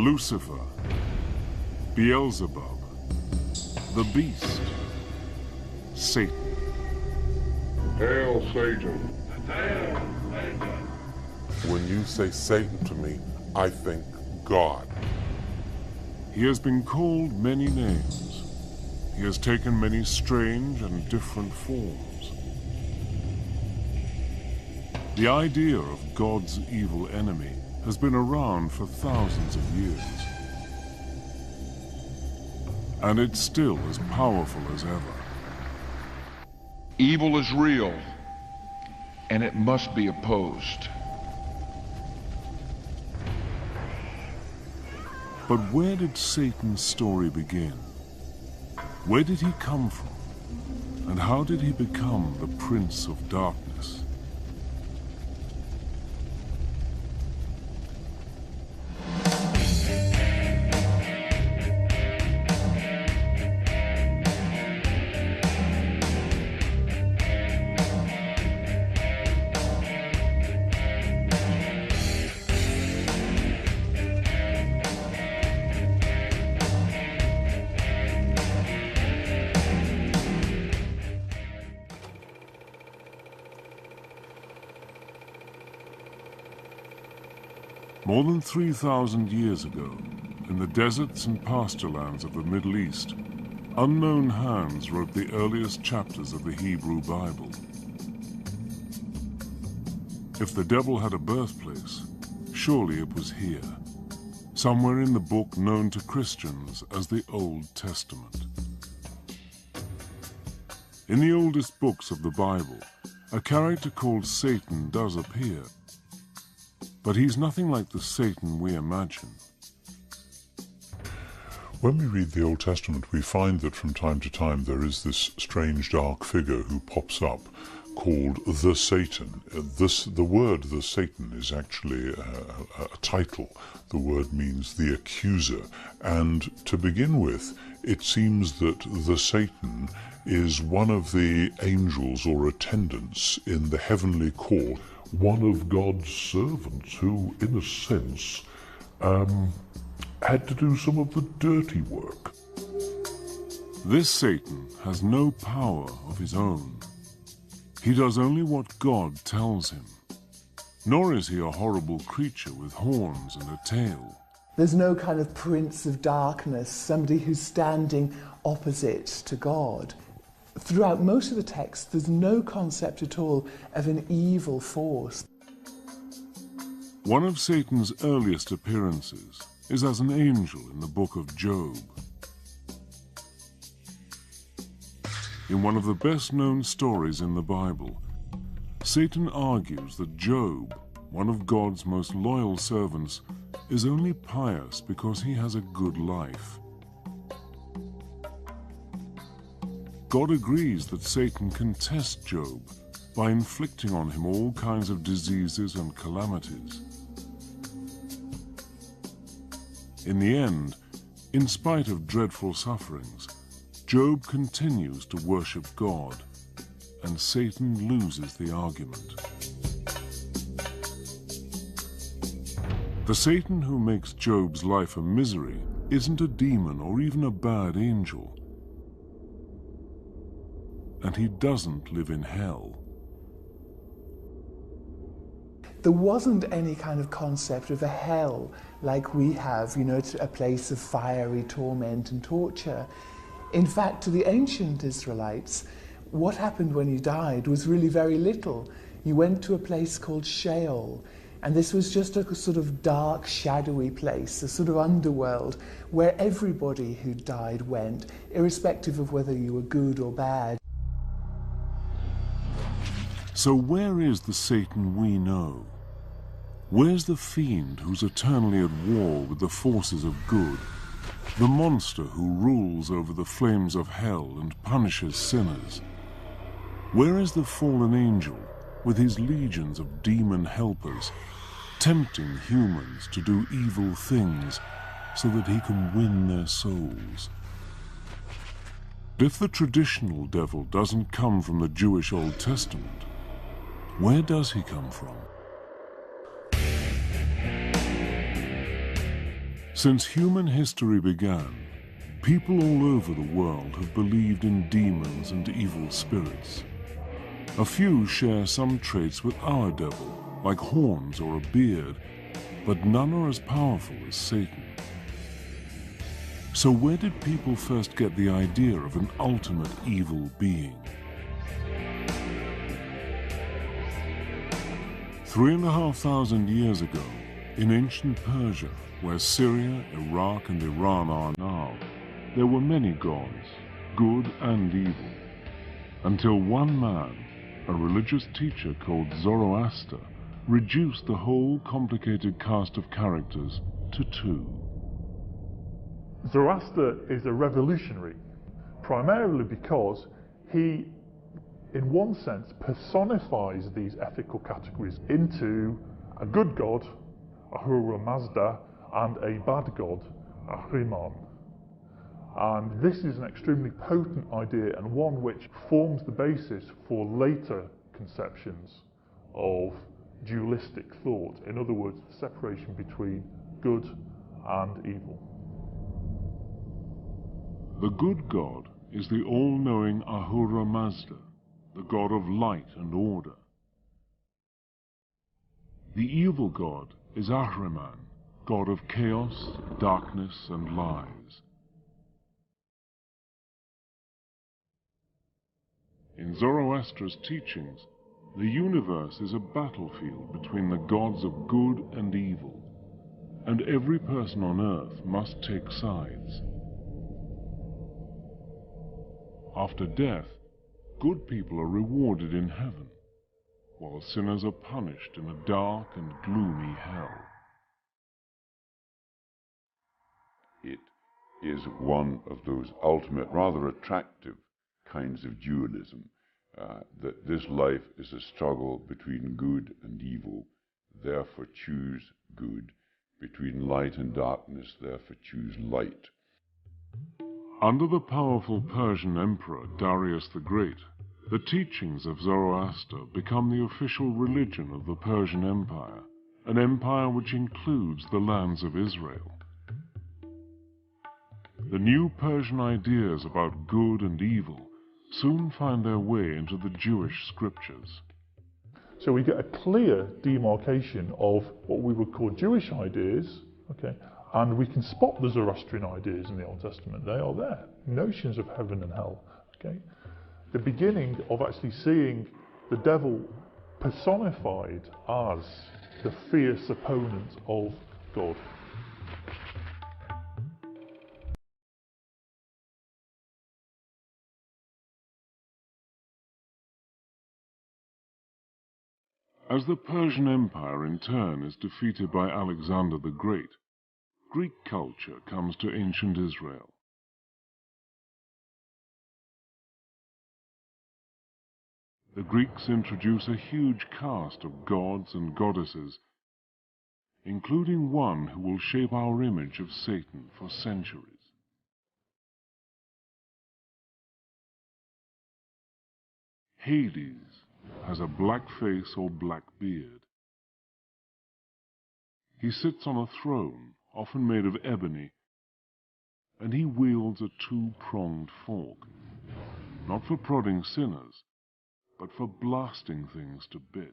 Lucifer, Beelzebub, the beast, Satan. Hail Satan. Hail Satan. When you say Satan to me, I think God. He has been called many names. He has taken many strange and different forms. The idea of God's evil enemy has been around for thousands of years. And it's still as powerful as ever. Evil is real, and it must be opposed. But where did Satan's story begin? Where did he come from? And how did he become the Prince of Darkness? More than 3,000 years ago, in the deserts and pasturelands of the Middle East, unknown hands wrote the earliest chapters of the Hebrew Bible. If the devil had a birthplace, surely it was here, somewhere in the book known to Christians as the Old Testament. In the oldest books of the Bible, a character called Satan does appear. But he's nothing like the Satan we imagine. When we read the Old Testament, we find that from time to time there is this strange dark figure who pops up called the Satan. The word the Satan is actually a title. The word means the accuser. And to begin with, it seems that the Satan is one of the angels or attendants in the heavenly court, one of God's servants who, in a sense, had to do some of the dirty work. This Satan has no power of his own. He does only what God tells him. Nor is he a horrible creature with horns and a tail. There's no kind of prince of darkness, somebody who's standing opposite to God. Throughout most of the text, there's no concept at all of an evil force. One of Satan's earliest appearances is as an angel in the book of Job. In one of the best-known stories in the Bible, Satan argues that Job, one of God's most loyal servants, is only pious because he has a good life. God agrees that Satan can test Job by inflicting on him all kinds of diseases and calamities. In the end, in spite of dreadful sufferings, Job continues to worship God, and Satan loses the argument. The Satan who makes Job's life a misery isn't a demon or even a bad angel. And he doesn't live in hell. There wasn't any kind of concept of a hell like we have, a place of fiery torment and torture. In fact, to the ancient Israelites, what happened when you died was really very little. You went to a place called Sheol, and this was just a sort of dark, shadowy place, a sort of underworld, where everybody who died went, irrespective of whether you were good or bad. So where is the Satan we know? Where's the fiend who's eternally at war with the forces of good? The monster who rules over the flames of hell and punishes sinners? Where is the fallen angel with his legions of demon helpers, tempting humans to do evil things so that he can win their souls? If the traditional devil doesn't come from the Jewish Old Testament, where does he come from? Since human history began, people all over the world have believed in demons and evil spirits. A few share some traits with our devil, like horns or a beard, but none are as powerful as Satan. So where did people first get the idea of an ultimate evil being? 3,500 years ago, in ancient Persia, where Syria, Iraq and Iran are now, there were many gods, good and evil, until one man, a religious teacher called Zoroaster, reduced the whole complicated cast of characters to two. Zoroaster is a revolutionary, primarily because he, in one sense, personifies these ethical categories into a good god, Ahura Mazda, and a bad god, Ahriman. And this is an extremely potent idea, and one which forms the basis for later conceptions of dualistic thought. In other words, the separation between good and evil. The good god is the all-knowing Ahura Mazda, the god of light and order. The evil god is Ahriman, god of chaos, darkness and lies. In Zoroaster's teachings, the universe is a battlefield between the gods of good and evil, and every person on earth must take sides. After death, good people are rewarded in heaven, while sinners are punished in a dark and gloomy hell. It is one of those ultimate, rather attractive kinds of dualism, that this life is a struggle between good and evil, therefore choose good, between light and darkness, therefore choose light. Under the powerful Persian emperor Darius the Great, the teachings of Zoroaster become the official religion of the Persian Empire, an empire which includes the lands of Israel. The new Persian ideas about good and evil soon find their way into the Jewish scriptures. So we get a clear demarcation of what we would call Jewish ideas, okay, and we can spot the Zoroastrian ideas in the Old Testament. They are there, notions of heaven and hell, okay. The beginning of actually seeing the devil personified as the fierce opponent of God. As the Persian Empire in turn is defeated by Alexander the Great, Greek culture comes to ancient Israel. The Greeks introduce a huge cast of gods and goddesses, including one who will shape our image of Satan for centuries. Hades has a black face or black beard. He sits on a throne, often made of ebony, and he wields a two-pronged fork, not for prodding sinners, but for blasting things to bits.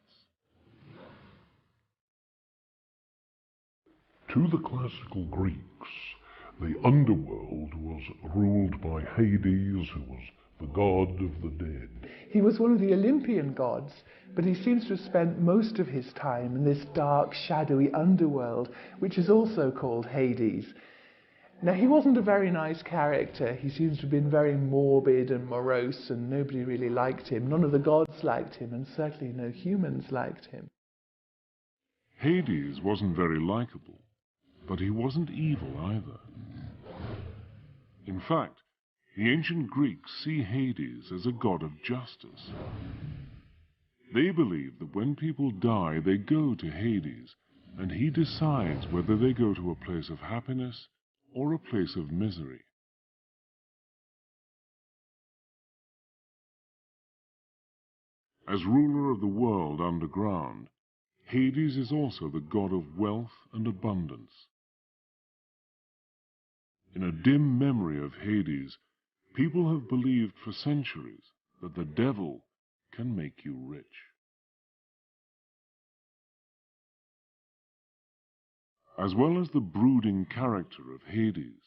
To the classical Greeks, the underworld was ruled by Hades, who was the god of the dead. He was one of the Olympian gods, but he seems to have spent most of his time in this dark, shadowy underworld, which is also called Hades. Now, he wasn't a very nice character. He seems to have been very morbid and morose, and nobody really liked him. None of the gods liked him, and certainly no humans liked him. Hades wasn't very likable, but he wasn't evil either. In fact, the ancient Greeks see Hades as a god of justice. They believe that when people die, they go to Hades, and he decides whether they go to a place of happiness or a place of misery. As ruler of the world underground, Hades is also the god of wealth and abundance. In a dim memory of Hades, people have believed for centuries that the devil can make you rich. As well as the brooding character of Hades,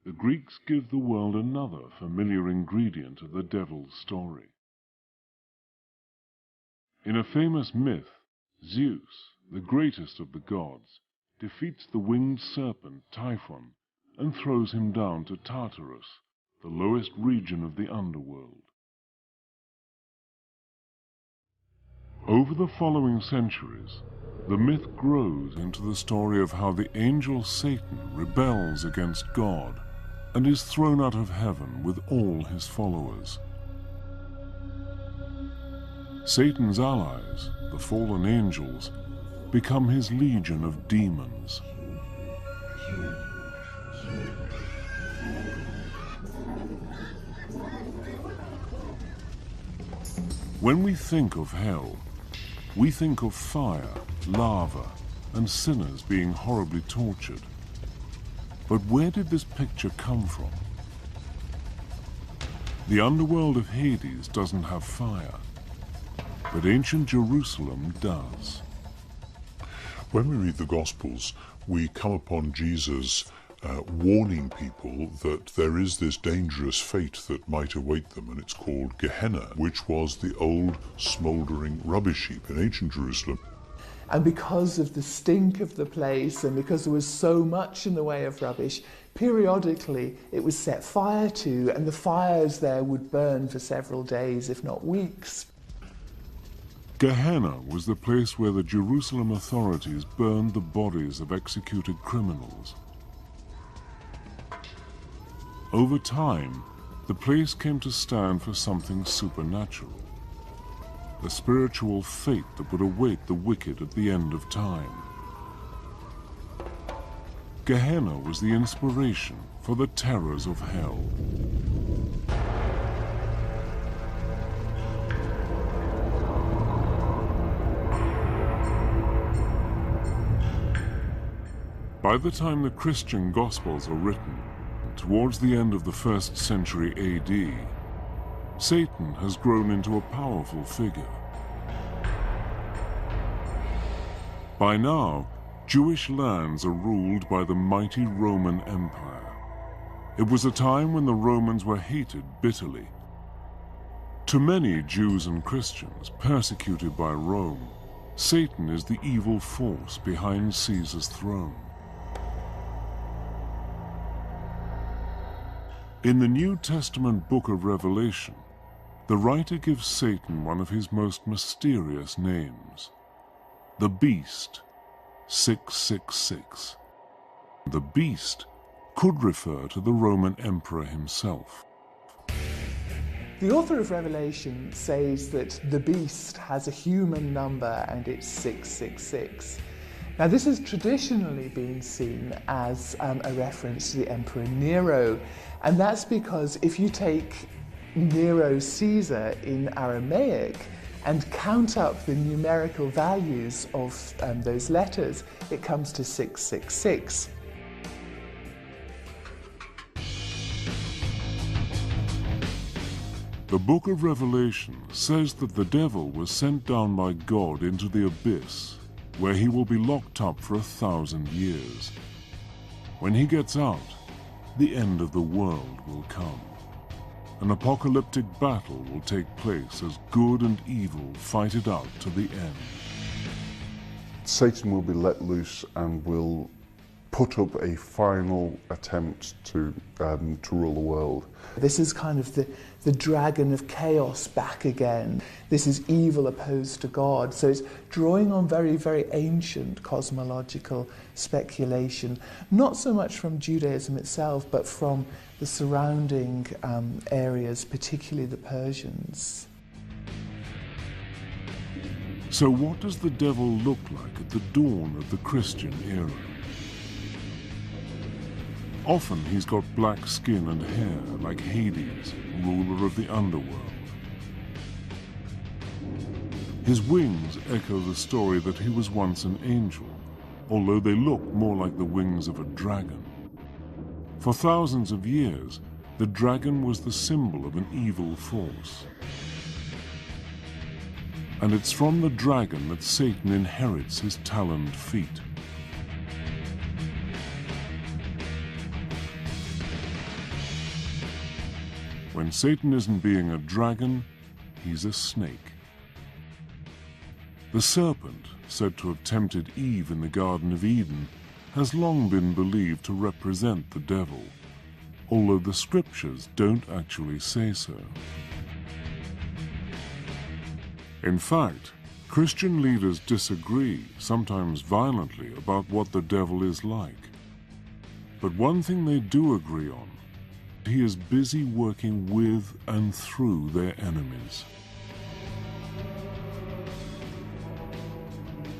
the Greeks give the world another familiar ingredient of the devil's story. In a famous myth, Zeus, the greatest of the gods, defeats the winged serpent Typhon and throws him down to Tartarus, the lowest region of the underworld. Over the following centuries, the myth grows into the story of how the angel Satan rebels against God and is thrown out of heaven with all his followers. Satan's allies, the fallen angels, become his legion of demons. When we think of hell, we think of fire, lava, and sinners being horribly tortured. But where did this picture come from? The underworld of Hades doesn't have fire, but ancient Jerusalem does. When we read the Gospels, we come upon Jesus warning people that there is this dangerous fate that might await them, and it's called Gehenna, which was the old smouldering rubbish heap in ancient Jerusalem. And because of the stink of the place and because there was so much in the way of rubbish, periodically it was set fire to, and the fires there would burn for several days, if not weeks. Gehenna was the place where the Jerusalem authorities burned the bodies of executed criminals. Over time, the place came to stand for something supernatural, a spiritual fate that would await the wicked at the end of time. Gehenna was the inspiration for the terrors of hell. By the time the Christian Gospels are written, towards the end of the 1st century AD, Satan has grown into a powerful figure. By now, Jewish lands are ruled by the mighty Roman Empire. It was a time when the Romans were hated bitterly. To many Jews and Christians persecuted by Rome, Satan is the evil force behind Caesar's throne. In the New Testament book of Revelation, the writer gives Satan one of his most mysterious names, the Beast, 666. The Beast could refer to the Roman Emperor himself. The author of Revelation says that the beast has a human number and it's 666. Now, this has traditionally been seen as a reference to the Emperor Nero, and that's because if you take Nero Caesar in Aramaic and count up the numerical values of those letters, it comes to 666. The book of Revelation says that the devil was sent down by God into the abyss, where he will be locked up for 1,000 years. When he gets out, the end of the world will come. An apocalyptic battle will take place as good and evil fight it out to the end. Satan will be let loose and will put up a final attempt to rule the world. This is kind of the dragon of chaos back again. This is evil opposed to God. So it's drawing on very, very ancient cosmological speculation, not so much from Judaism itself, but from the surrounding areas, particularly the Persians. So what does the devil look like at the dawn of the Christian era? Often he's got black skin and hair like Hades, ruler of the underworld. His wings echo the story that he was once an angel, although they look more like the wings of a dragon. For thousands of years, the dragon was the symbol of an evil force. And it's from the dragon that Satan inherits his taloned feet. When Satan isn't being a dragon, he's a snake. The serpent, said to have tempted Eve in the Garden of Eden, has long been believed to represent the devil, although the scriptures don't actually say so. In fact, Christian leaders disagree, sometimes violently, about what the devil is like. But one thing they do agree on: he is busy working with and through their enemies.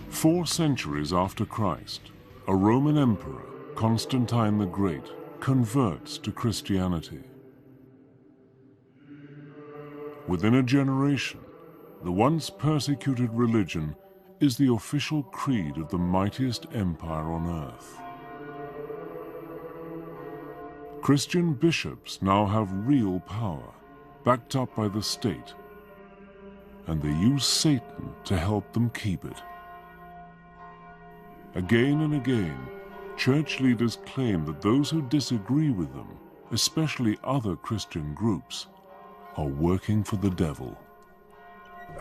4 centuries after Christ, a Roman emperor, Constantine the Great, converts to Christianity. Within a generation, the once persecuted religion is the official creed of the mightiest empire on earth. Christian bishops now have real power, backed up by the state, and they use Satan to help them keep it. Again and again, church leaders claim that those who disagree with them, especially other Christian groups, are working for the devil.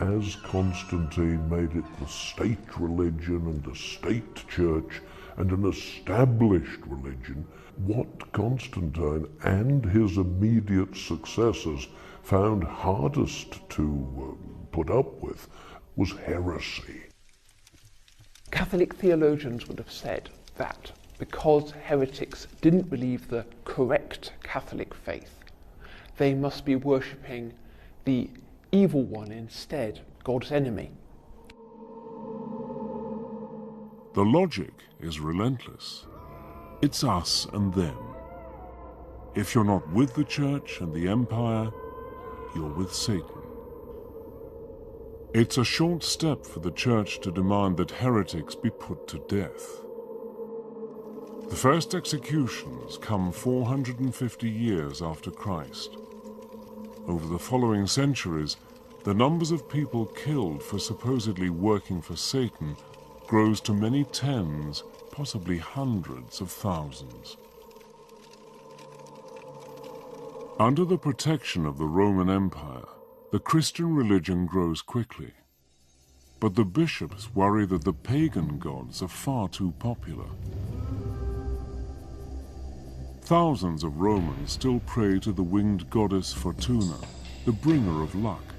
As Constantine made it the state religion and the state church and an established religion, what Constantine and his immediate successors found hardest to put up with was heresy. Catholic theologians would have said that because heretics didn't believe the correct Catholic faith, they must be worshipping the evil one instead, God's enemy. The logic is relentless. It's us and them. If you're not with the church and the empire, you're with Satan. It's a short step for the church to demand that heretics be put to death. The first executions come 450 years after Christ. Over the following centuries, the numbers of people killed for supposedly working for Satan grows to many tens, possibly hundreds of thousands. Under the protection of the Roman Empire, the Christian religion grows quickly. But the bishops worry that the pagan gods are far too popular. Thousands of Romans still pray to the winged goddess Fortuna, the bringer of luck.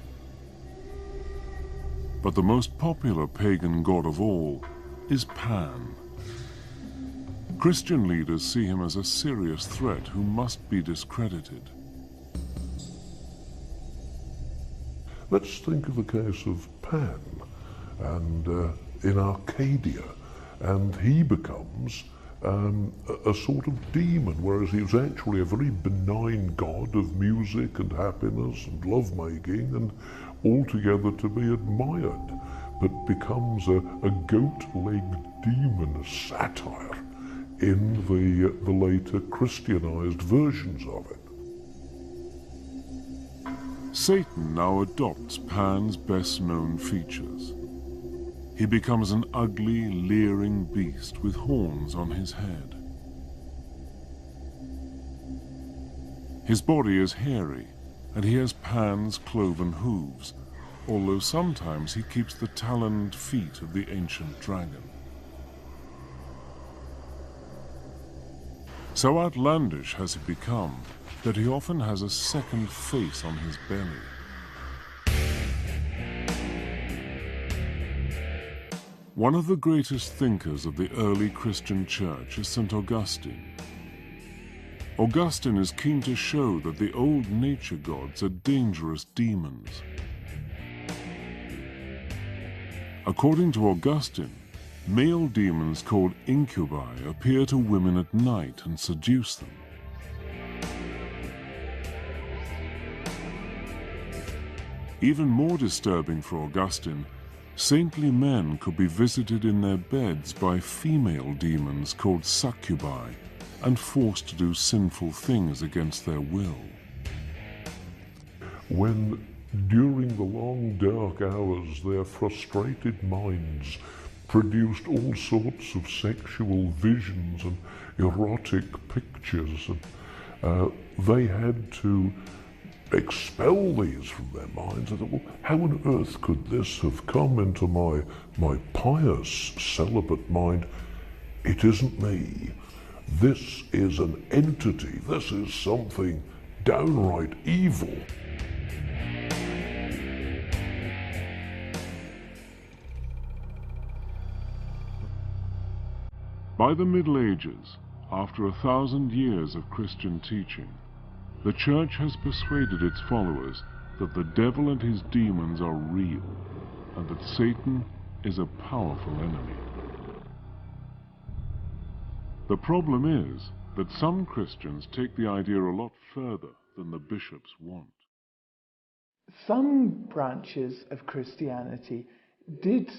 But the most popular pagan god of all is Pan. Christian leaders see him as a serious threat who must be discredited. Let's think of the case of Pan and in Arcadia, and he becomes a sort of demon, whereas he was actually a very benign god of music and happiness and lovemaking and altogether to be admired, but becomes a goat-legged demon, a satire, in the later Christianized versions of it. Satan now adopts Pan's best-known features. He becomes an ugly, leering beast with horns on his head. His body is hairy, and he has Pan's cloven hooves, although sometimes he keeps the taloned feet of the ancient dragon. So outlandish has he become that he often has a second face on his belly. One of the greatest thinkers of the early Christian church is St. Augustine. Augustine is keen to show that the old nature gods are dangerous demons. According to Augustine, male demons called incubi appear to women at night and seduce them. Even more disturbing for Augustine, saintly men could be visited in their beds by female demons called succubi, and forced to do sinful things against their will. When, during the long dark hours, their frustrated minds produced all sorts of sexual visions and erotic pictures, and they had to expel these from their minds. I thought, well, how on earth could this have come into my pious, celibate mind? It isn't me. This is an entity. This is something downright evil. By the Middle Ages, after 1,000 years of Christian teaching, the Church has persuaded its followers that the devil and his demons are real, and that Satan is a powerful enemy. The problem is that some Christians take the idea a lot further than the bishops want. Some branches of Christianity did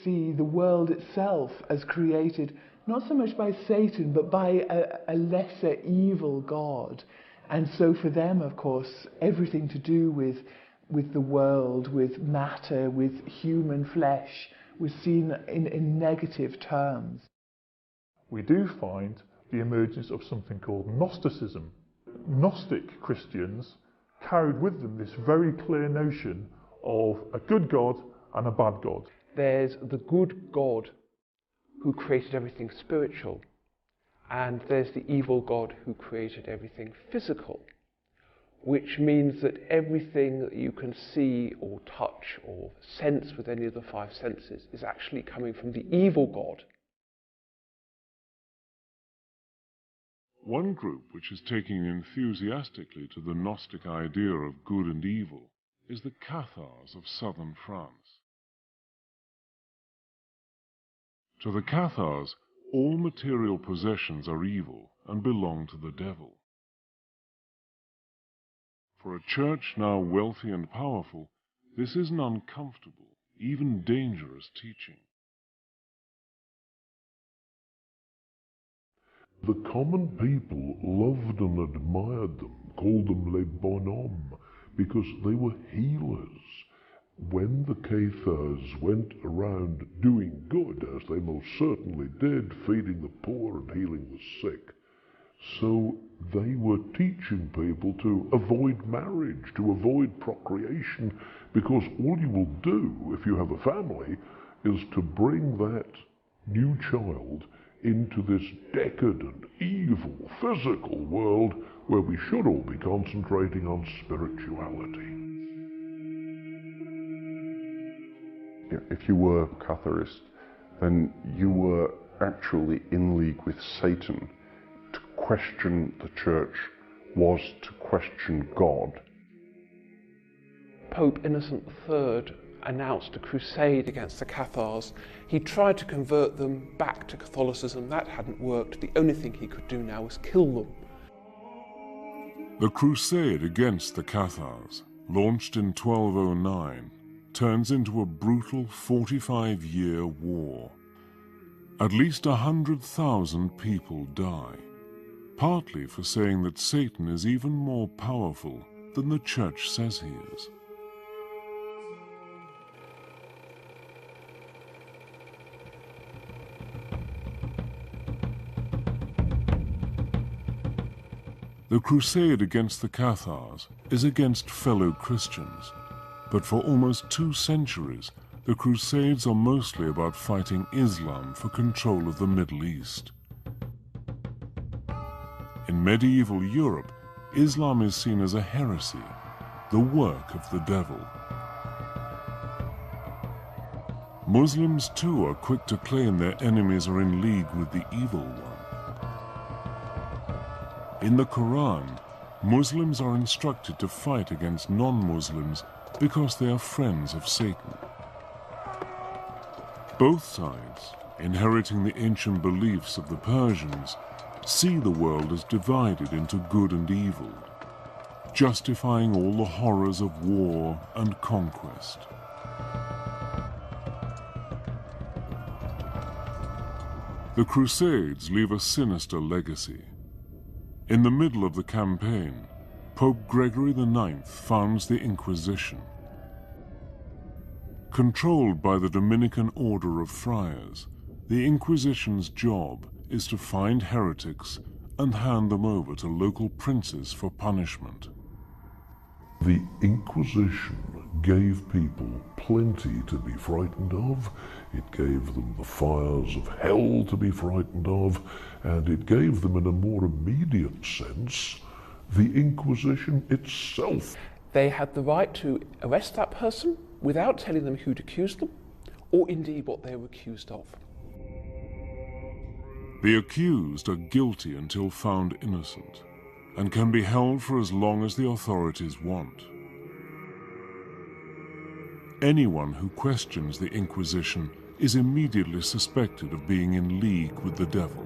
see the world itself as created not so much by Satan, but by a lesser evil God. And so for them, of course, everything to do with the world, with matter, with human flesh, was seen in negative terms. We do find the emergence of something called Gnosticism. Gnostic Christians carried with them this very clear notion of a good God and a bad God. There's the good God who created everything spiritual, and there's the evil God who created everything physical, which means that everything that you can see or touch or sense with any of the five senses is actually coming from the evil God. One group which is taking enthusiastically to the Gnostic idea of good and evil is the Cathars of southern France. To the Cathars, all material possessions are evil and belong to the devil. For a church now wealthy and powerful, this is an uncomfortable, even dangerous teaching. The common people loved and admired them, called them les bonhommes, because they were healers. When the Cathars went around doing good, as they most certainly did, feeding the poor and healing the sick, so they were teaching people to avoid marriage, to avoid procreation, because all you will do if you have a family is to bring that new child into this decadent, evil, physical world where we should all be concentrating on spirituality. If you were Catharist, then you were actually in league with Satan. To question the church was to question God. Pope Innocent III announced a crusade against the Cathars. He tried to convert them back to Catholicism. That hadn't worked. The only thing he could do now was kill them. The crusade against the Cathars, launched in 1209, turns into a brutal 45-year war. At least 100,000 people die, partly for saying that Satan is even more powerful than the Church says he is. The crusade against the Cathars is against fellow Christians, but for almost 2 centuries, the Crusades are mostly about fighting Islam for control of the Middle East. In medieval Europe, Islam is seen as a heresy, the work of the devil. Muslims too are quick to claim their enemies are in league with the evil one. In the Quran, Muslims are instructed to fight against non-Muslims because they are friends of Satan. Both sides, inheriting the ancient beliefs of the Persians, see the world as divided into good and evil, justifying all the horrors of war and conquest. The Crusades leave a sinister legacy. In the middle of the campaign, Pope Gregory IX founds the Inquisition. Controlled by the Dominican Order of Friars, the Inquisition's job is to find heretics and hand them over to local princes for punishment. The Inquisition gave people plenty to be frightened of, it gave them the fires of hell to be frightened of, and it gave them, in a more immediate sense, the Inquisition itself. They had the right to arrest that person without telling them who'd accused them, or indeed what they were accused of. The accused are guilty until found innocent, and can be held for as long as the authorities want. Anyone who questions the Inquisition is immediately suspected of being in league with the devil.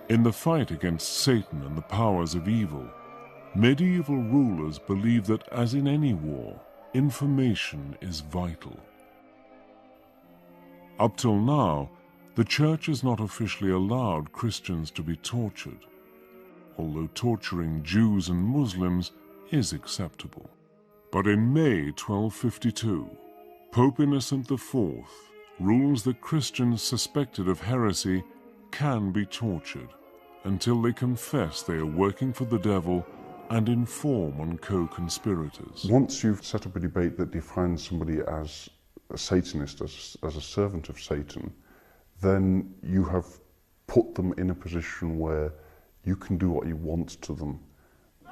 In the fight against Satan and the powers of evil, medieval rulers believed that, as in any war, information is vital. Up till now, the Church has not officially allowed Christians to be tortured, although torturing Jews and Muslims is acceptable. But in May 1252, Pope Innocent IV rules that Christians suspected of heresy can be tortured until they confess they are working for the devil and inform on co-conspirators. Once you've set up a debate that defines somebody as a Satanist, as a servant of Satan, then you have put them in a position where you can do what you want to them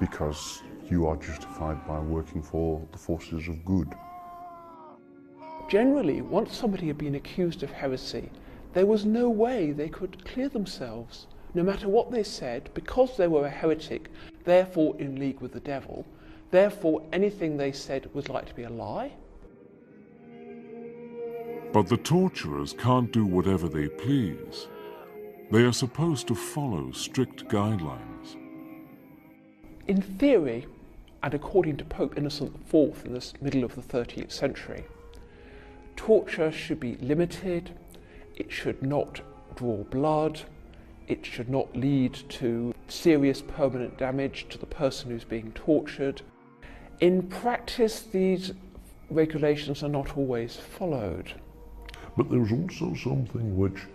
because you are justified by working for the forces of good. Generally, once somebody had been accused of heresy, there was no way they could clear themselves. No matter what they said, because they were a heretic, therefore in league with the devil, therefore anything they said was like to be a lie. But the torturers can't do whatever they please. They are supposed to follow strict guidelines. In theory, and according to Pope Innocent IV in the middle of the 13th century, torture should be limited, it should not draw blood, it should not lead to serious permanent damage to the person who's being tortured. In practice, these regulations are not always followed. But there's also something which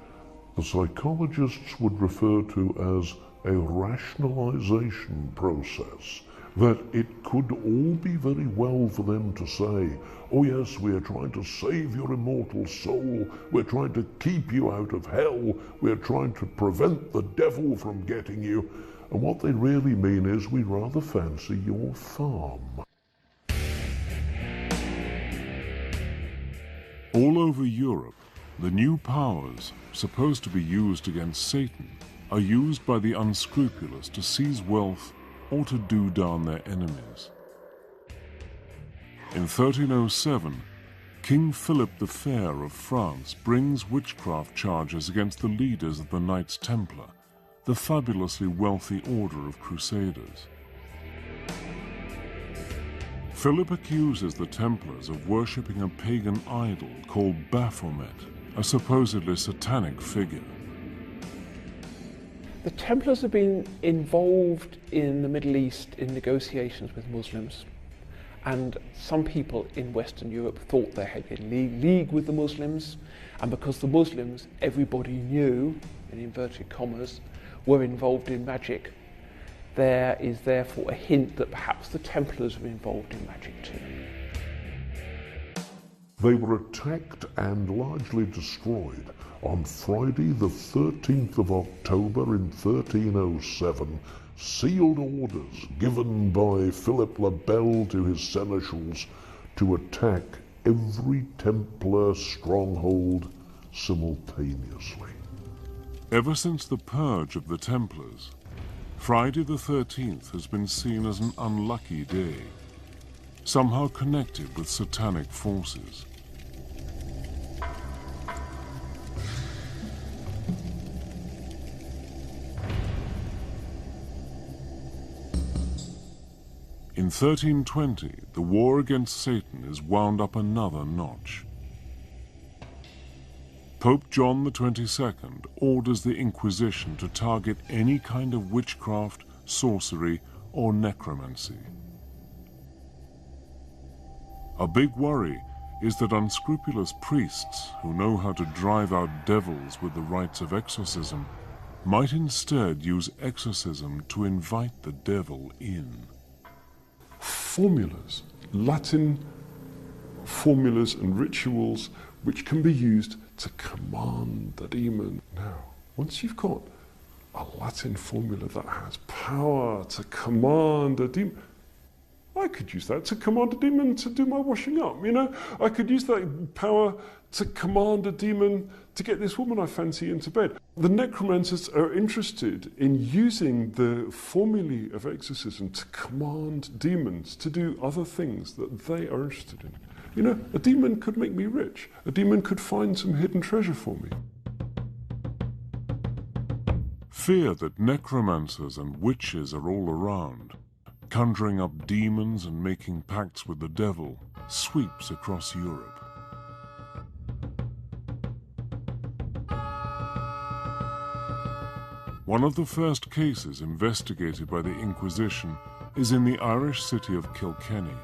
the psychologists would refer to as a rationalization process, that it could all be very well for them to say, oh yes, we're trying to save your immortal soul, we're trying to keep you out of hell, we're trying to prevent the devil from getting you, and what they really mean is we rather fancy your farm. All over Europe, the new powers, supposed to be used against Satan, are used by the unscrupulous to seize wealth or to do down their enemies. In 1307, King Philip the Fair of France brings witchcraft charges against the leaders of the Knights Templar, the fabulously wealthy order of crusaders. Philip accuses the Templars of worshipping a pagan idol called Baphomet, a supposedly satanic figure. The Templars have been involved in the Middle East in negotiations with Muslims, and some people in Western Europe thought they had been in league with the Muslims, and because the Muslims, everybody knew, in inverted commas, were involved in magic, there is therefore a hint that perhaps the Templars were involved in magic too. They were attacked and largely destroyed on Friday the 13th of October in 1307, sealed orders given by Philip le Bel to his seneschals to attack every Templar stronghold simultaneously. Ever since the purge of the Templars, Friday the 13th has been seen as an unlucky day, somehow connected with satanic forces. In 1320, the war against Satan is wound up another notch. Pope John XXII orders the Inquisition to target any kind of witchcraft, sorcery, or necromancy. A big worry is that unscrupulous priests who know how to drive out devils with the rites of exorcism might instead use exorcism to invite the devil in. Formulas, Latin formulas and rituals which can be used to command the demon. Now, once you've got a Latin formula that has power to command a demon, I could use that to command a demon to do my washing up, you know? I could use that power to command a demon to get this woman I fancy into bed. The necromancers are interested in using the formulae of exorcism to command demons to do other things that they are interested in. You know, a demon could make me rich. A demon could find some hidden treasure for me. Fear that necromancers and witches are all around, conjuring up demons and making pacts with the devil, sweeps across Europe. One of the first cases investigated by the Inquisition is in the Irish city of Kilkenny.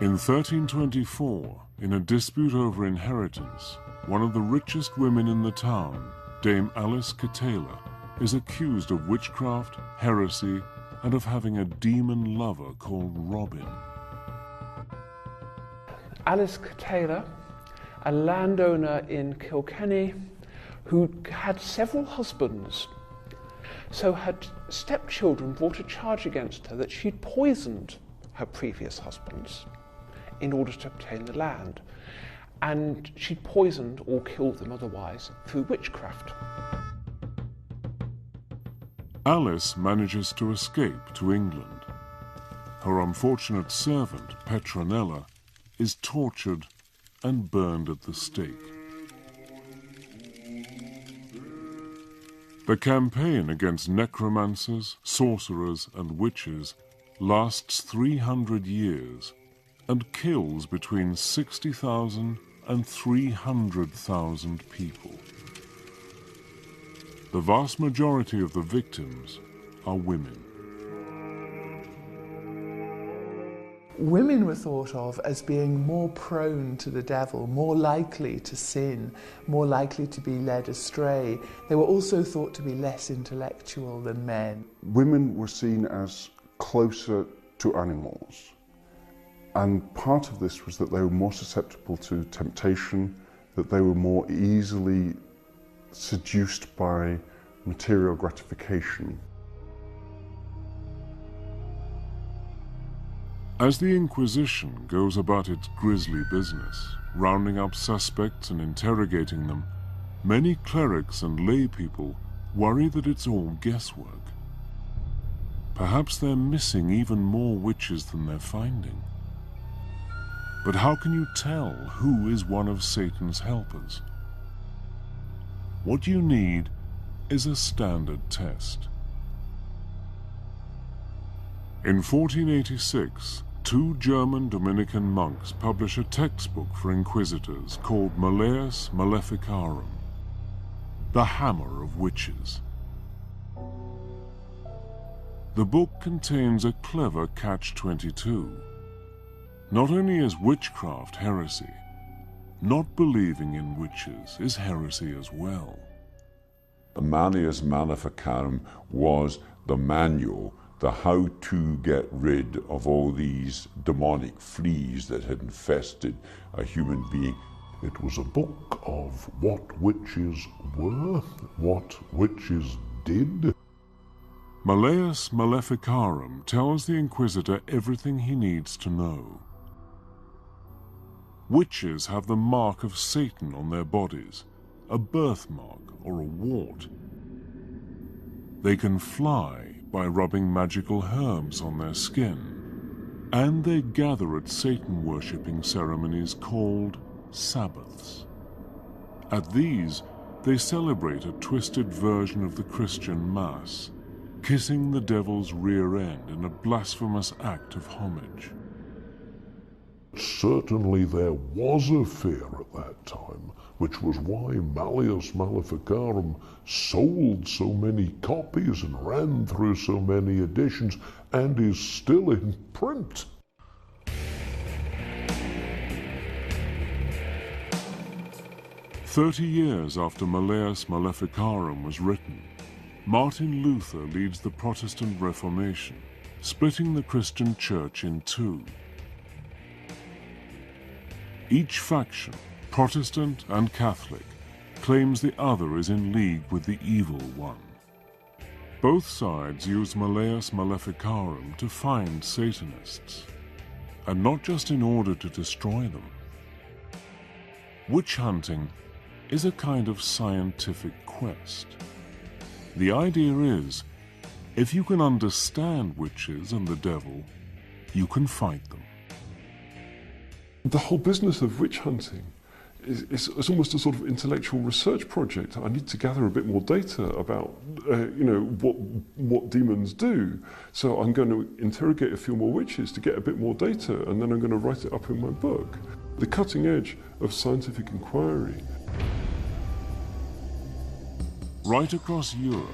In 1324, in a dispute over inheritance, one of the richest women in the town, Dame Alice Catala, is accused of witchcraft, heresy, and of having a demon lover called Robin. Alice Catala, a landowner in Kilkenny who had several husbands, so her stepchildren brought a charge against her that she'd poisoned her previous husbands in order to obtain the land, and she'd poisoned or killed them otherwise through witchcraft. Alice manages to escape to England. Her unfortunate servant, Petronella, is tortured and burned at the stake. The campaign against necromancers, sorcerers, and witches lasts 300 years and kills between 60,000 and 300,000 people. The vast majority of the victims are women. Women were thought of as being more prone to the devil, more likely to sin, more likely to be led astray. They were also thought to be less intellectual than men. Women were seen as closer to animals. And part of this was that they were more susceptible to temptation, that they were more easily seduced by material gratification. As the Inquisition goes about its grisly business, rounding up suspects and interrogating them, many clerics and lay people worry that it's all guesswork. Perhaps they're missing even more witches than they're finding. But how can you tell who is one of Satan's helpers? What you need is a standard test. In 1486, two German Dominican monks publish a textbook for inquisitors called Malleus Maleficarum, the Hammer of Witches. The book contains a clever catch-22. Not only is witchcraft heresy, not believing in witches is heresy as well. The Malleus Maleficarum was the manual, the how to get rid of all these demonic fleas that had infested a human being. It was a book of what witches were, what witches did. Malleus Maleficarum tells the Inquisitor everything he needs to know. Witches have the mark of Satan on their bodies, a birthmark or a wart. They can fly by rubbing magical herbs on their skin, and they gather at Satan-worshipping ceremonies called Sabbaths. At these, they celebrate a twisted version of the Christian Mass, kissing the devil's rear end in a blasphemous act of homage. Certainly there was a fear at that time, which was why Malleus Maleficarum sold so many copies and ran through so many editions and is still in print. "30 years after Malleus Maleficarum was written, Martin Luther leads the Protestant Reformation, splitting the Christian Church in two. Each faction, Protestant and Catholic, claims the other is in league with the evil one. Both sides use Malleus Maleficarum to find Satanists, and not just in order to destroy them. Witch hunting is a kind of scientific quest. The idea is, if you can understand witches and the devil, you can fight them. The whole business of witch hunting is almost a sort of intellectual research project. I need to gather a bit more data about, what demons do. So I'm going to interrogate a few more witches to get a bit more data, and then I'm going to write it up in my book. The cutting edge of scientific inquiry. Right across Europe,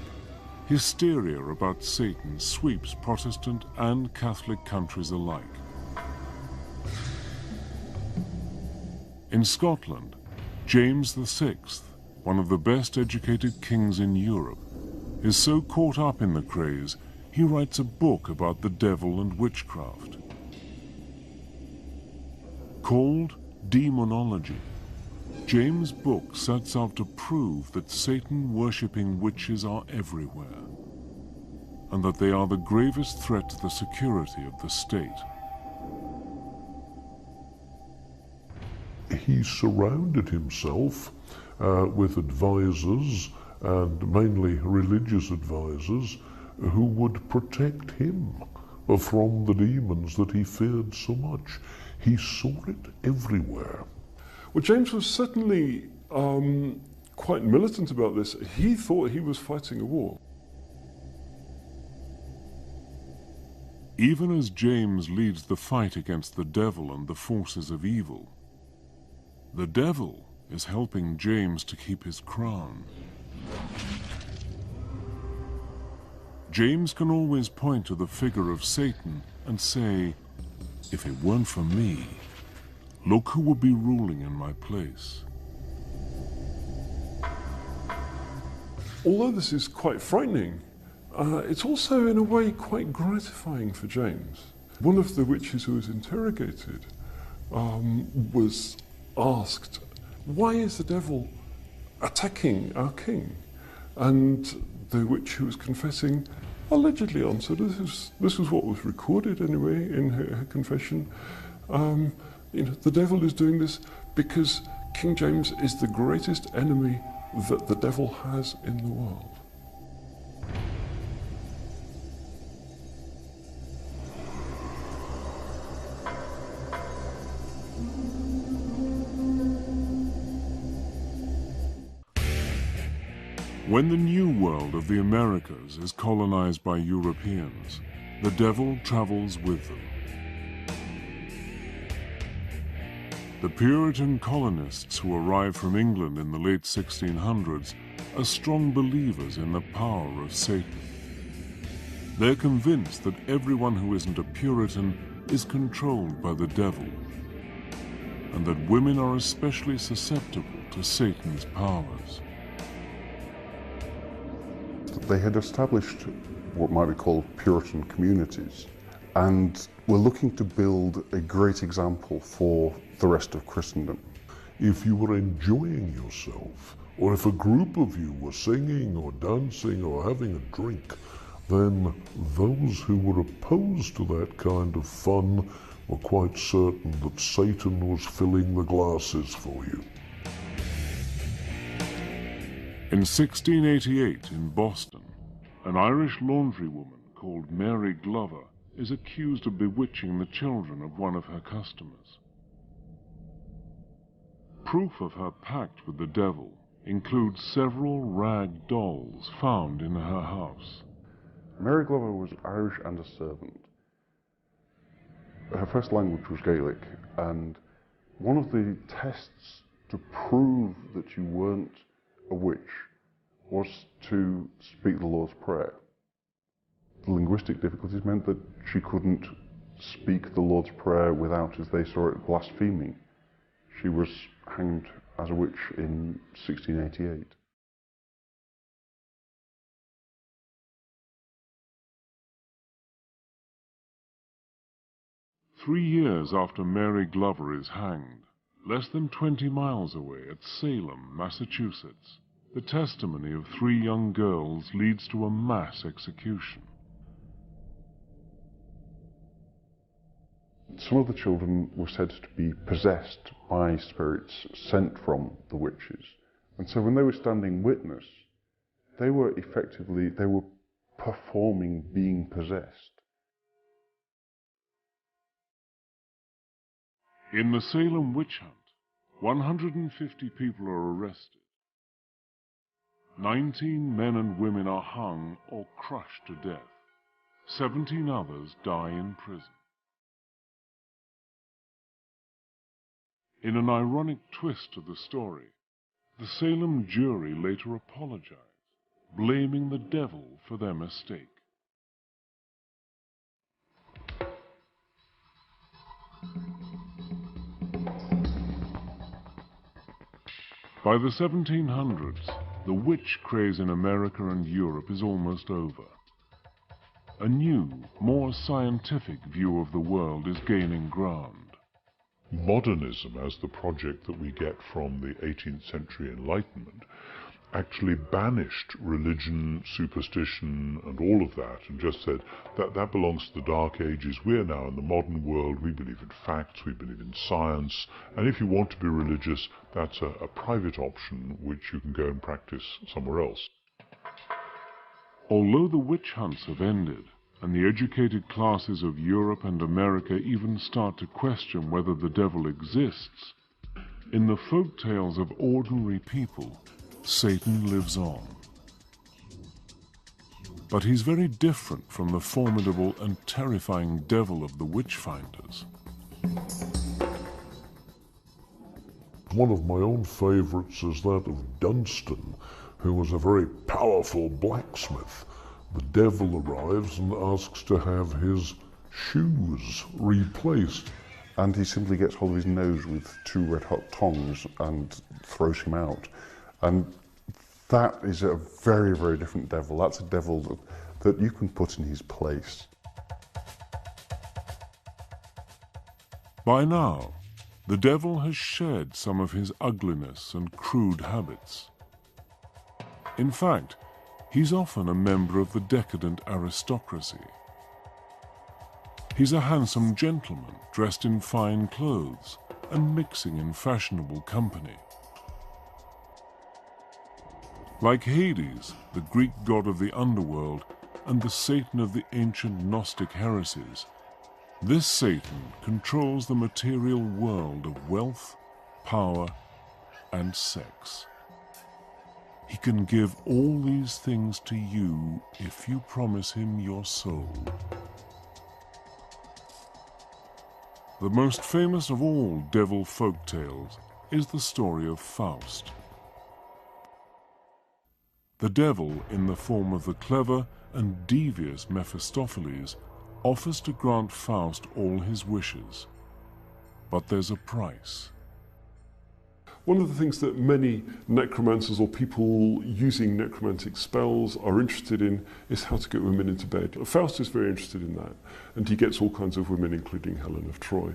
hysteria about Satan sweeps Protestant and Catholic countries alike. In Scotland, James VI, one of the best educated kings in Europe, is so caught up in the craze, he writes a book about the devil and witchcraft. Called Demonology, James' book sets out to prove that Satan-worshipping witches are everywhere, and that they are the gravest threat to the security of the state. He surrounded himself with advisors, and mainly religious advisors, who would protect him from the demons that he feared so much. He saw it everywhere. Well, James was certainly quite militant about this. He thought he was fighting a war. Even as James leads the fight against the devil and the forces of evil, the devil is helping James to keep his crown. James can always point to the figure of Satan and say, if it weren't for me, look who would be ruling in my place. Although this is quite frightening, it's also in a way quite gratifying for James. One of the witches who was interrogated was asked, why is the devil attacking our king? And the witch who was confessing allegedly answered, this was what was recorded anyway in her confession, the devil is doing this because King James is the greatest enemy that the devil has in the world. When the New World of the Americas is colonized by Europeans, the devil travels with them. The Puritan colonists who arrived from England in the late 1600s are strong believers in the power of Satan. They're convinced that everyone who isn't a Puritan is controlled by the devil, and that women are especially susceptible to Satan's powers. They had established what might be called Puritan communities, and were looking to build a great example for the rest of Christendom. If you were enjoying yourself, or if a group of you were singing or dancing or having a drink, then those who were opposed to that kind of fun were quite certain that Satan was filling the glasses for you. In 1688 in Boston, an Irish laundrywoman called Mary Glover is accused of bewitching the children of one of her customers. Proof of her pact with the devil includes several rag dolls found in her house. Mary Glover was Irish and a servant. Her first language was Gaelic, and one of the tests to prove that you weren't a witch was to speak the Lord's Prayer. The linguistic difficulties meant that she couldn't speak the Lord's Prayer without, as they saw it, blaspheming. She was hanged as a witch in 1688. "3 years after Mary Glover is hanged, less than 20 miles away at Salem, Massachusetts, the testimony of 3 young girls leads to a mass execution. Some of the children were said to be possessed by spirits sent from the witches. And so when they were standing witness, they were performing being possessed. In the Salem witch hunt, 150 people are arrested. 19 men and women are hung or crushed to death. 17 others die in prison. In an ironic twist to the story, the Salem jury later apologized, blaming the devil for their mistake. By the 1700s, the witch craze in America and Europe is almost over. A new, more scientific view of the world is gaining ground. Modernism, as the project that we get from the 18th century Enlightenment, actually banished religion, superstition, and all of that, and just said that that belongs to the Dark Ages. We're now in the modern world. We believe in facts, we believe in science, and if you want to be religious, that's a private option which you can go and practice somewhere else. Although the witch hunts have ended, and the educated classes of Europe and America even start to question whether the devil exists, in the folk tales of ordinary people, Satan lives on. But he's very different from the formidable and terrifying devil of the witch-finders. One of my own favourites is that of Dunstan, who was a very powerful blacksmith. The devil arrives and asks to have his shoes replaced. And he simply gets hold of his nose with 2 red-hot tongs and throws him out. And that is a very, very different devil. That's a devil that you can put in his place. By now, the devil has shed some of his ugliness and crude habits. In fact, he's often a member of the decadent aristocracy. He's a handsome gentleman dressed in fine clothes and mixing in fashionable company. Like Hades, the Greek god of the underworld, and the Satan of the ancient Gnostic heresies, this Satan controls the material world of wealth, power, and sex. He can give all these things to you if you promise him your soul. The most famous of all devil folk tales is the story of Faust. The devil, in the form of the clever and devious Mephistopheles, offers to grant Faust all his wishes. But there's a price. One of the things that many necromancers or people using necromantic spells are interested in is how to get women into bed. Faust is very interested in that, and he gets all kinds of women, including Helen of Troy.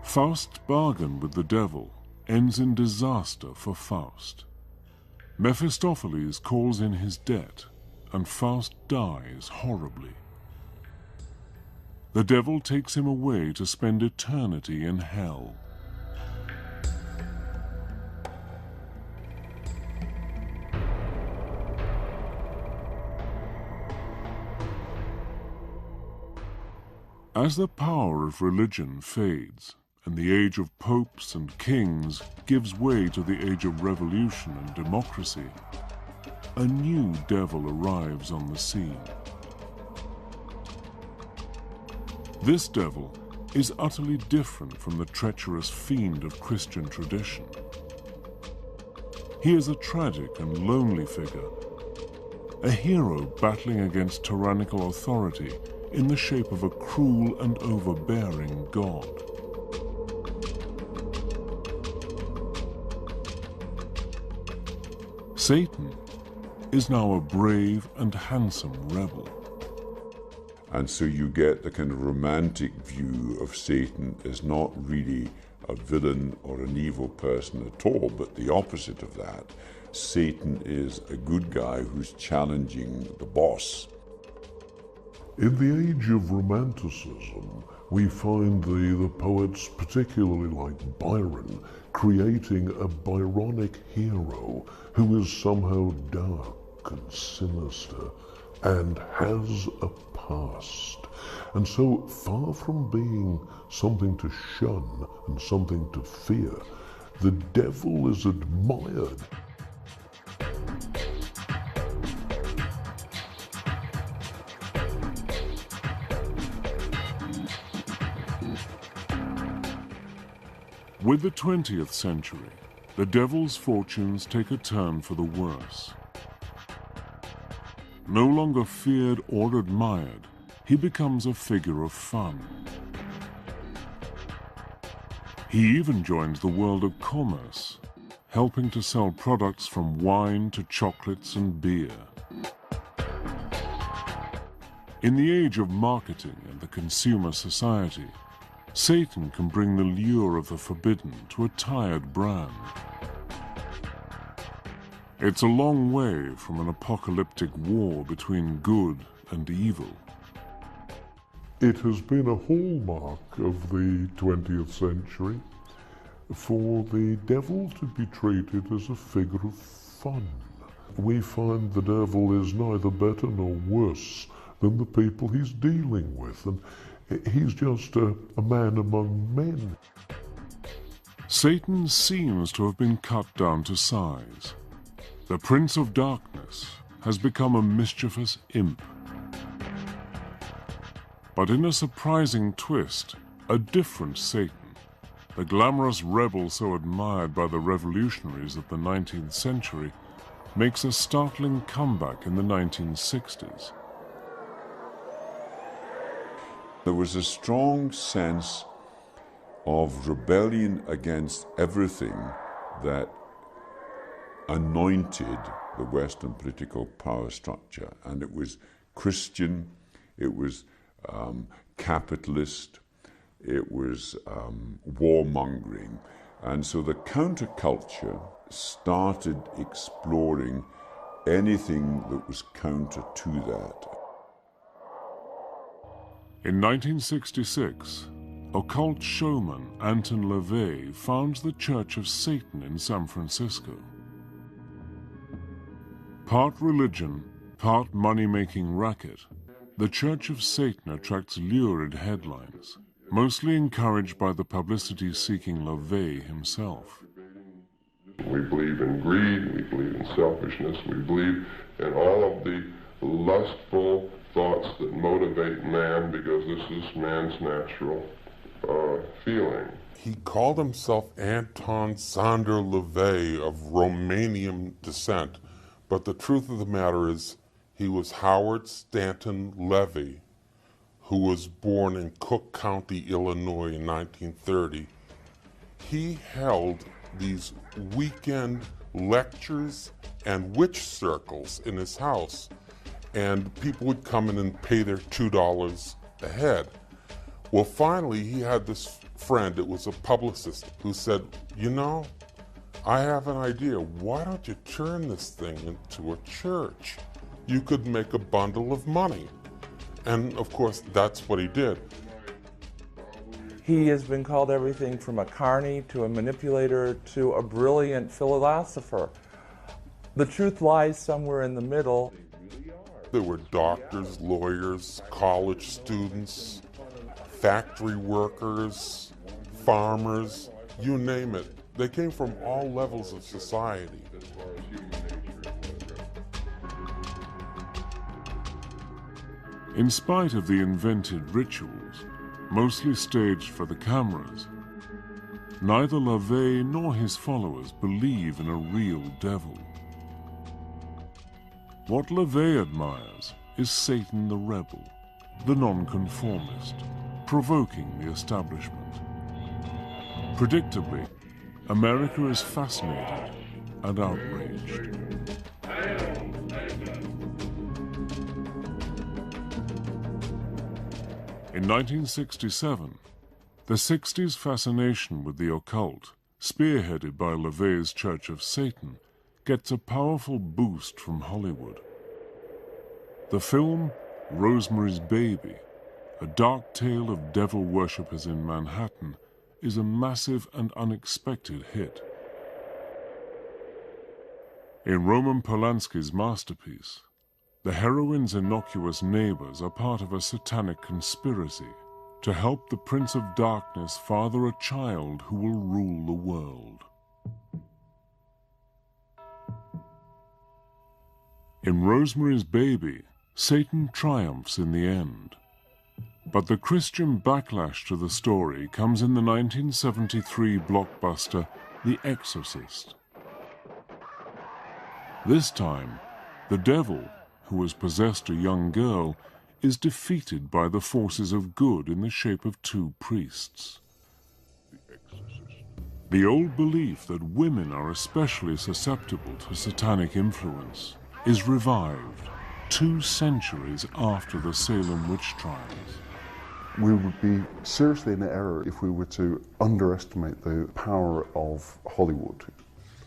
Faust's bargain with the devil ends in disaster for Faust. Mephistopheles calls in his debt, and Faust dies horribly. The devil takes him away to spend eternity in hell. As the power of religion fades, and the age of popes and kings gives way to the age of revolution and democracy, a new devil arrives on the scene. This devil is utterly different from the treacherous fiend of Christian tradition. He is a tragic and lonely figure, a hero battling against tyrannical authority in the shape of a cruel and overbearing god. Satan is now a brave and handsome rebel. And so you get the kind of romantic view of Satan as not really a villain or an evil person at all, but the opposite of that. Satan is a good guy who's challenging the boss. In the age of Romanticism, we find the poets, particularly like Byron, creating a Byronic hero who is somehow dark and sinister and has a past. And so, far from being something to shun and something to fear, the devil is admired. With the 20th century, the devil's fortunes take a turn for the worse. No longer feared or admired, he becomes a figure of fun. He even joins the world of commerce, helping to sell products from wine to chocolates and beer. In the age of marketing and the consumer society, Satan can bring the lure of the forbidden to a tired brand. It's a long way from an apocalyptic war between good and evil. It has been a hallmark of the 20th century for the devil to be treated as a figure of fun. We find the devil is neither better nor worse than the people he's dealing with, and he's just a man among men. Satan seems to have been cut down to size. The Prince of Darkness has become a mischievous imp. But in a surprising twist, a different Satan, the glamorous rebel so admired by the revolutionaries of the 19th century, makes a startling comeback in the 1960s. There was a strong sense of rebellion against everything that anointed the Western political power structure. And it was Christian, it was capitalist, it was warmongering. And so the counterculture started exploring anything that was counter to that. In 1966, occult showman Anton LaVey founds the Church of Satan in San Francisco. Part religion, part money-making racket, the Church of Satan attracts lurid headlines, mostly encouraged by the publicity-seeking LaVey himself. We believe in greed, we believe in selfishness, we believe in all of the lustful thoughts that motivate man, because this is man's natural feeling. He called himself Anton Sander LaVey of Romanian descent, but the truth of the matter is he was Howard Stanton Levy, who was born in Cook County, Illinois in 1930. He held these weekend lectures and witch circles in his house, and people would come in and pay their $2 a head. Well, finally, he had this friend, it was a publicist, who said, you know, I have an idea. Why don't you turn this thing into a church? You could make a bundle of money. And of course, that's what he did. He has been called everything from a carny to a manipulator to a brilliant philosopher. The truth lies somewhere in the middle. There were doctors, lawyers, college students, factory workers, farmers, you name it. They came from all levels of society. In spite of the invented rituals, mostly staged for the cameras, neither LaVey nor his followers believe in a real devil. What LaVey admires is Satan the rebel, the nonconformist, provoking the establishment. Predictably, America is fascinated and outraged. In 1967, the 60s fascination with the occult, spearheaded by LaVey's Church of Satan, gets a powerful boost from Hollywood. The film Rosemary's Baby, a dark tale of devil worshippers in Manhattan, is a massive and unexpected hit. In Roman Polanski's masterpiece, the heroine's innocuous neighbors are part of a satanic conspiracy to help the Prince of Darkness father a child who will rule the world. In Rosemary's Baby, Satan triumphs in the end. But the Christian backlash to the story comes in the 1973 blockbuster The Exorcist. This time, the devil, who has possessed a young girl, is defeated by the forces of good in the shape of two priests. The old belief that women are especially susceptible to satanic influence is revived 2 centuries after the Salem witch trials. We would be seriously in error if we were to underestimate the power of Hollywood.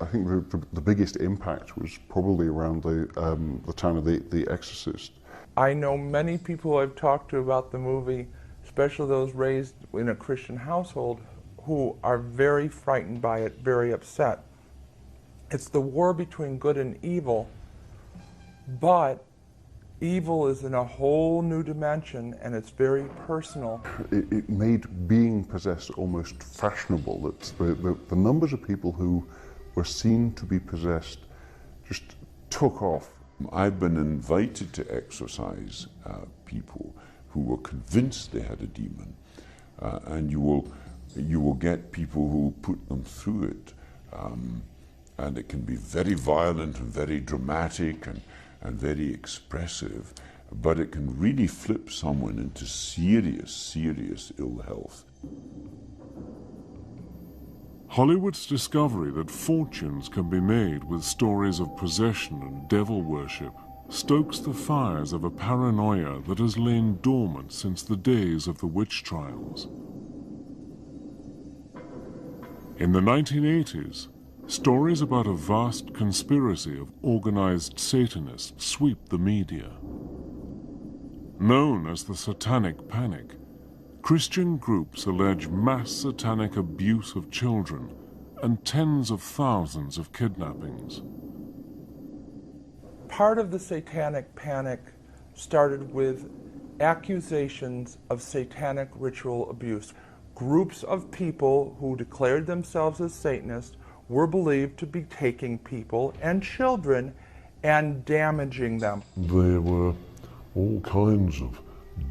I think the biggest impact was probably around the time of The Exorcist. I know many people I've talked to about the movie, especially those raised in a Christian household, who are very frightened by it, very upset. It's the war between good and evil, but evil is in a whole new dimension, and it's very personal. It made being possessed almost fashionable. That the numbers of people who were seen to be possessed just took off. I've been invited to exorcise people who were convinced they had a demon, and you will get people who put them through it, and it can be very violent and very dramatic and very expressive, but it can really flip someone into serious ill health. Hollywood's discovery that fortunes can be made with stories of possession and devil worship stokes the fires of a paranoia that has lain dormant since the days of the witch trials. In the 1980s, stories about a vast conspiracy of organized Satanists sweep the media. Known as the Satanic Panic, Christian groups allege mass satanic abuse of children and tens of thousands of kidnappings. Part of the Satanic Panic started with accusations of satanic ritual abuse. Groups of people who declared themselves as Satanists were believed to be taking people and children and damaging them. There were all kinds of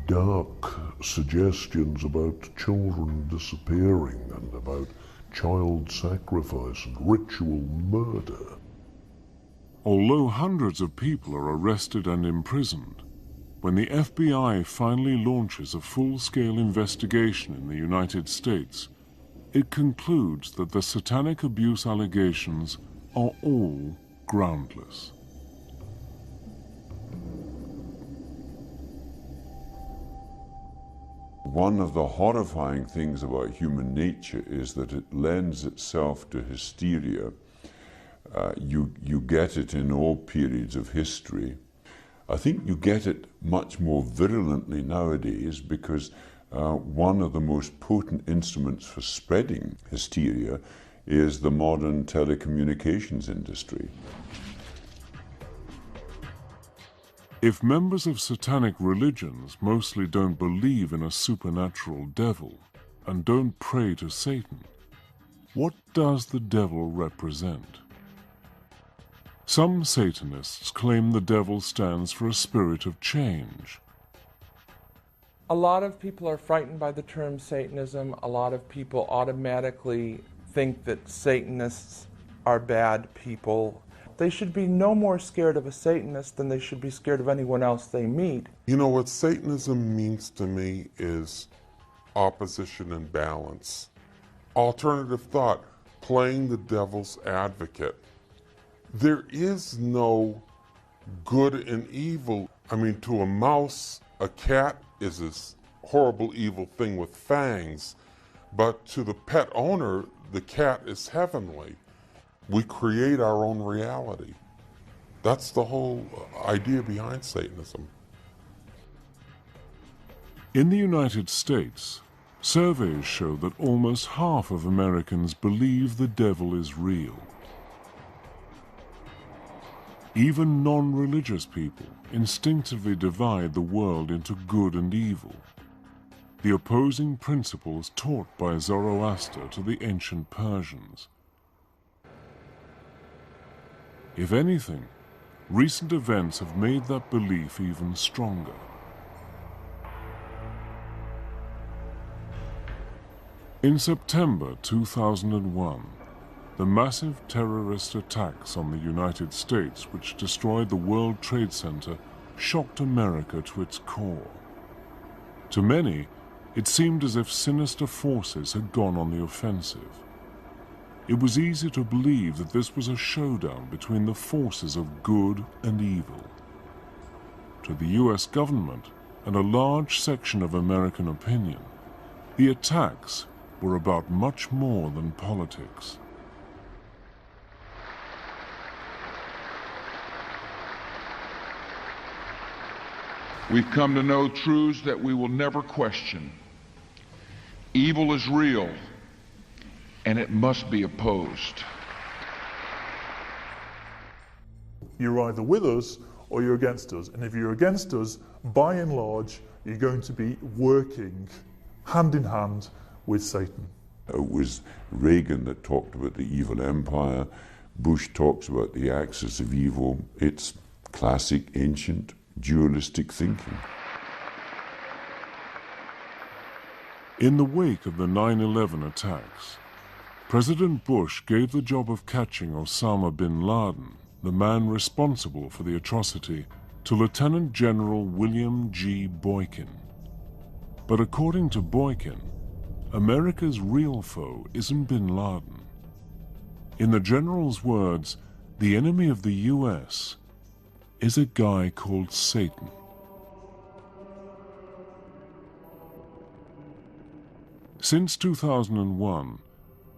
dark suggestions about children disappearing and about child sacrifice and ritual murder. Although hundreds of people are arrested and imprisoned, when the FBI finally launches a full-scale investigation in the United States, it concludes that the satanic abuse allegations are all groundless. One of the horrifying things about human nature is that it lends itself to hysteria. You get it in all periods of history. I think you get it much more virulently nowadays because one of the most potent instruments for spreading hysteria is the modern telecommunications industry. If members of satanic religions mostly don't believe in a supernatural devil and don't pray to Satan, what does the devil represent? Some Satanists claim the devil stands for a spirit of change. A lot of people are frightened by the term Satanism. A lot of people automatically think that Satanists are bad people. They should be no more scared of a Satanist than they should be scared of anyone else they meet. You know, what Satanism means to me is opposition and balance. Alternative thought, playing the devil's advocate. There is no good and evil. I mean, to a mouse, a cat is this horrible evil thing with fangs, but to the pet owner, the cat is heavenly. We create our own reality. That's the whole idea behind Satanism. In the United States, surveys show that almost half of Americans believe the devil is real. Even non-religious people instinctively divide the world into good and evil, the opposing principles taught by Zoroaster to the ancient Persians. If anything, recent events have made that belief even stronger. In September 2001, the massive terrorist attacks on the United States, which destroyed the World Trade Center, shocked America to its core. To many, it seemed as if sinister forces had gone on the offensive. It was easy to believe that this was a showdown between the forces of good and evil. To the US government and a large section of American opinion, the attacks were about much more than politics. We've come to know truths that we will never question. Evil is real, and it must be opposed. You're either with us or you're against us. And if you're against us, by and large, you're going to be working hand in hand with Satan. It was Reagan that talked about the evil empire. Bush talks about the axis of evil. It's classic, ancient, dualistic thinking. In the wake of the 9/11 attacks, President Bush gave the job of catching Osama bin Laden, the man responsible for the atrocity, to Lieutenant General William G. Boykin. But according to Boykin, America's real foe isn't bin Laden. In the general's words, the enemy of the US is a guy called Satan. Since 2001,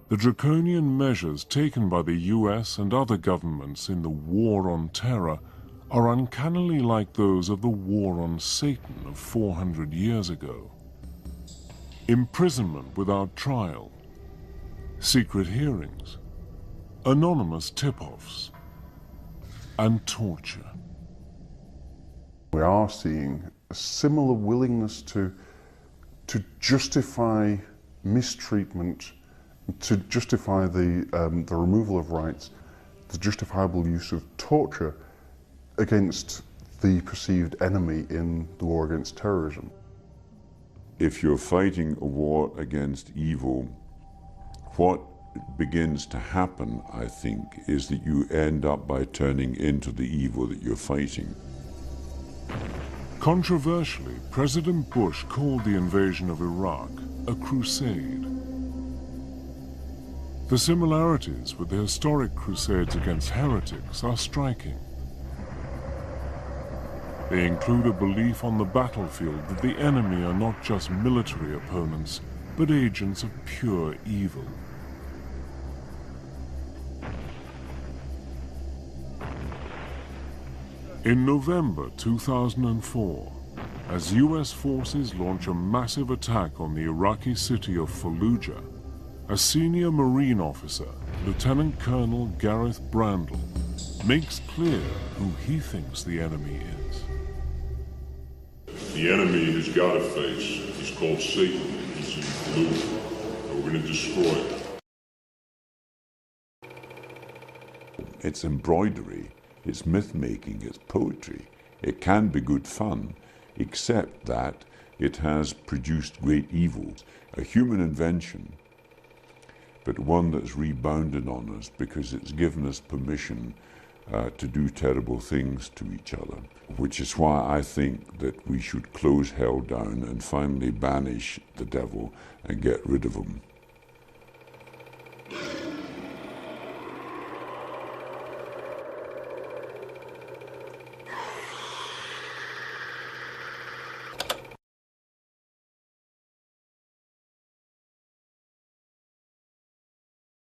the draconian measures taken by the US and other governments in the war on terror are uncannily like those of the war on Satan of 400 years ago. Imprisonment without trial, secret hearings, anonymous tip-offs, and torture. We are seeing a similar willingness to justify mistreatment, to justify the removal of rights, the justifiable use of torture against the perceived enemy in the war against terrorism. If you're fighting a war against evil, what begins to happen, I think, is that you end up by turning into the evil that you're fighting. Controversially, President Bush called the invasion of Iraq a crusade. The similarities with the historic crusades against heretics are striking. They include a belief on the battlefield that the enemy are not just military opponents, but agents of pure evil. In November 2004, as US forces launch a massive attack on the Iraqi city of Fallujah, a senior Marine officer, Lieutenant Colonel Gareth Brandle, makes clear who he thinks the enemy is. The enemy has got a face. He's called Satan. He's in blue. And we're going to destroy him. It's embroidery, it's myth-making, it's poetry. It can be good fun, except that it has produced great evil, a human invention, but one that's rebounded on us because it's given us permission to do terrible things to each other, which is why I think that we should close hell down and finally banish the devil and get rid of him.